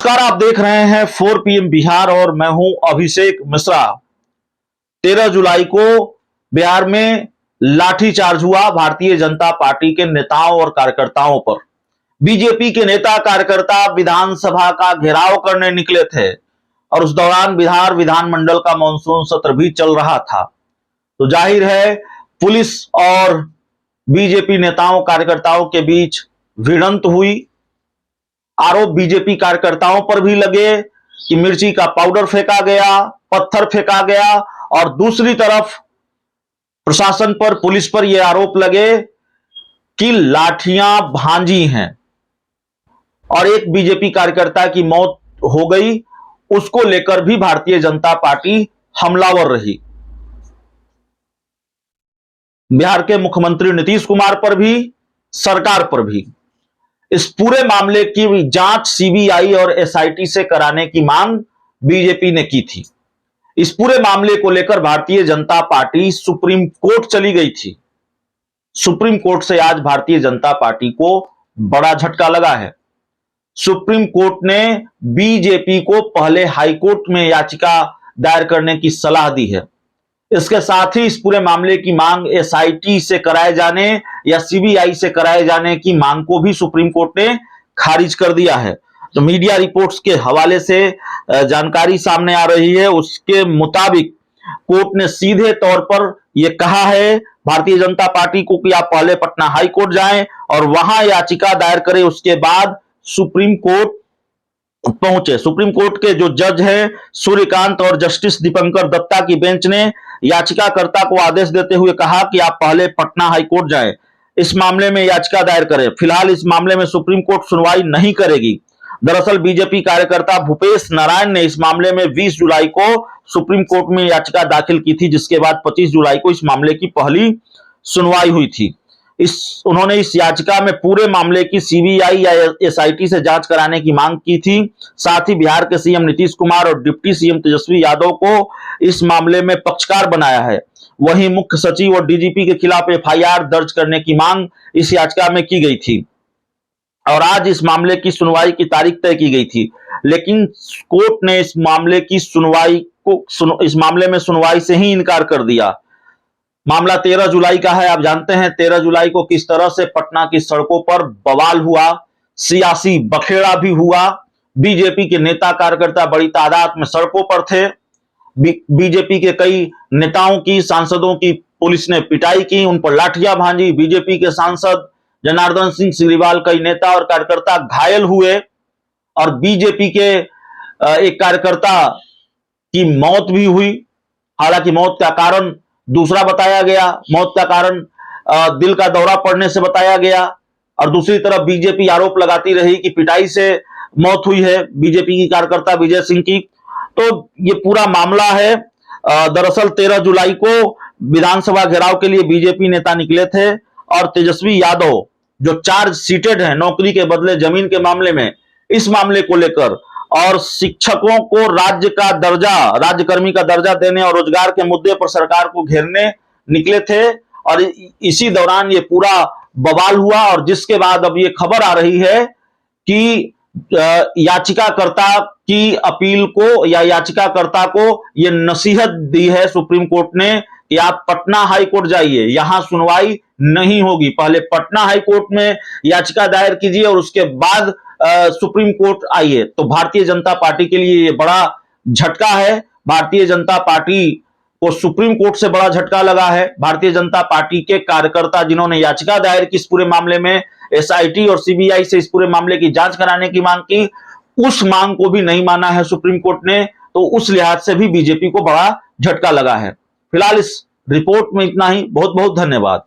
नमस्कार, आप देख रहे हैं 4 PM बिहार और मैं हूं अभिषेक मिश्रा। 13 जुलाई को बिहार में लाठीचार्ज हुआ भारतीय जनता पार्टी के नेताओं और कार्यकर्ताओं पर। बीजेपी के नेता कार्यकर्ता विधानसभा का घेराव करने निकले थे और उस दौरान बिहार विधानमंडल का मानसून सत्र भी चल रहा था। तो जाहिर है पुलिस और बीजेपी नेताओं कार्यकर्ताओं के बीच भिड़ंत हुई। आरोप बीजेपी कार्यकर्ताओं पर भी लगे कि मिर्ची का पाउडर फेंका गया, पत्थर फेंका गया, और दूसरी तरफ प्रशासन पर, पुलिस पर यह आरोप लगे कि लाठियां भांजी हैं और एक बीजेपी कार्यकर्ता की मौत हो गई। उसको लेकर भी भारतीय जनता पार्टी हमलावर रही। बिहार के मुख्यमंत्री नीतीश कुमार पर भी, सरकार पर भी। इस पूरे मामले की जांच सीबीआई और एसआईटी से कराने की मांग बीजेपी ने की थी। इस पूरे मामले को लेकर Bharatiya Janata party supreme court चली गई थी। सुप्रीम कोर्ट से आज भारतीय जनता पार्टी को बड़ा झटका लगा है। सुप्रीम कोर्ट ने बीजेपी को पहले हाई कोर्ट में याचिका दायर करने की सलाह दी है। इसके साथ ही इस पूरे मामले की मांग एसआईटी से कराए जाने या सीबीआई से कराए जाने की मांग को भी सुप्रीम कोर्ट ने खारिज कर दिया है। तो मीडिया रिपोर्ट्स के हवाले से जानकारी सामने आ रही है, उसके मुताबिक कोर्ट ने सीधे तौर पर यह कहा है भारतीय जनता पार्टी को कि आप पहले पटना हाई कोर्ट जाएं और वहां याचिका दायर करें, उसके बाद सुप्रीम कोर्ट पहुंचे। सुप्रीम कोर्ट के जो जज हैं सूर्यकांत और जस्टिस दीपंकर दत्ता की बेंच ने याचिकाकर्ता को आदेश देते हुए कहा कि आप पहले पटना हाई कोर्ट जाएं, इस मामले में याचिका दायर करें। फिलहाल इस मामले में सुप्रीम कोर्ट सुनवाई नहीं करेगी। दरअसल बीजेपी कार्यकर्ता भूपेश नारायण ने इस मामले में 20 जुलाई को सुप्रीम कोर्ट में याचिका दाखिल की थी, जिसके बाद 25 जुलाई को इस मामले की पहली सुनवाई हुई थी। उन्होंने इस याचिका में पूरे मामले की सीबीआई या एसआईटी से जांच कराने की मांग की थी। साथ ही बिहार के सीएम नीतीश कुमार और डिप्टी सीएम तेजस्वी यादव को इस मामले में पक्षकार बनाया है। वहीं मुख्य सचिव और डीजीपी के खिलाफ एफआईआर दर्ज करने की मांग इस याचिका में की गई थी और आज इस मामले की सुनवाई की तारीख तय की गई थी, लेकिन कोर्ट ने इस मामले में सुनवाई से ही इनकार कर दिया। मामला 13 जुलाई का है। आप जानते हैं 13 जुलाई को किस तरह से पटना की सड़कों पर बवाल हुआ, सियासी बखेड़ा भी हुआ। बीजेपी के नेता कार्यकर्ता बड़ी तादाद में सड़कों पर थे। बीजेपी के कई नेताओं की, सांसदों की पुलिस ने पिटाई की, उन पर लाठियां भांजी। बीजेपी के सांसद जनार्दन सिंह सिग्रीवाल, कई नेता और कार्यकर्ता घायल हुए और बीजेपी के एक कार्यकर्ता की मौत भी हुई। हालांकि मौत का कारण दूसरा बताया गया, मौत का कारण दिल का दौरा पड़ने से बताया गया और दूसरी तरफ बीजेपी आरोप लगाती रही कि पिटाई से मौत हुई है बीजेपी की कार्यकर्ता विजय सिंह की। तो ये पूरा मामला है। दरअसल 13 जुलाई को विधानसभा घेराव के लिए बीजेपी नेता निकले थे और तेजस्वी यादव जो चार्ज सीटेड है नौकरी के बदले जमीन के मामले में, इस मामले को लेकर और शिक्षकों को राज्यकर्मी का दर्जा देने और रोजगार के मुद्दे पर सरकार को घेरने निकले थे और इसी दौरान ये पूरा बवाल हुआ। और जिसके बाद अब ये खबर आ रही है कि याचिकाकर्ता की अपील को या याचिकाकर्ता को ये नसीहत दी है सुप्रीम कोर्ट ने कि आप पटना हाई कोर्ट जाइए, यहां सुनवाई नहीं होगी, पहले पटना हाई कोर्ट में याचिका दायर कीजिए और उसके बाद सुप्रीम कोर्ट आइए। तो भारतीय जनता पार्टी के लिए ये बड़ा झटका है। भारतीय जनता पार्टी को सुप्रीम कोर्ट से बड़ा झटका लगा है। भारतीय जनता पार्टी के कार्यकर्ता जिन्होंने याचिका दायर की इस पूरे मामले में, एसआईटी और सीबीआई से इस पूरे मामले की जांच कराने की मांग की, उस मांग को भी नहीं माना है सुप्रीम कोर्ट ने। तो उस लिहाज से भी बीजेपी को बड़ा झटका लगा है। फिलहाल इस रिपोर्ट में इतना ही। बहुत बहुत धन्यवाद।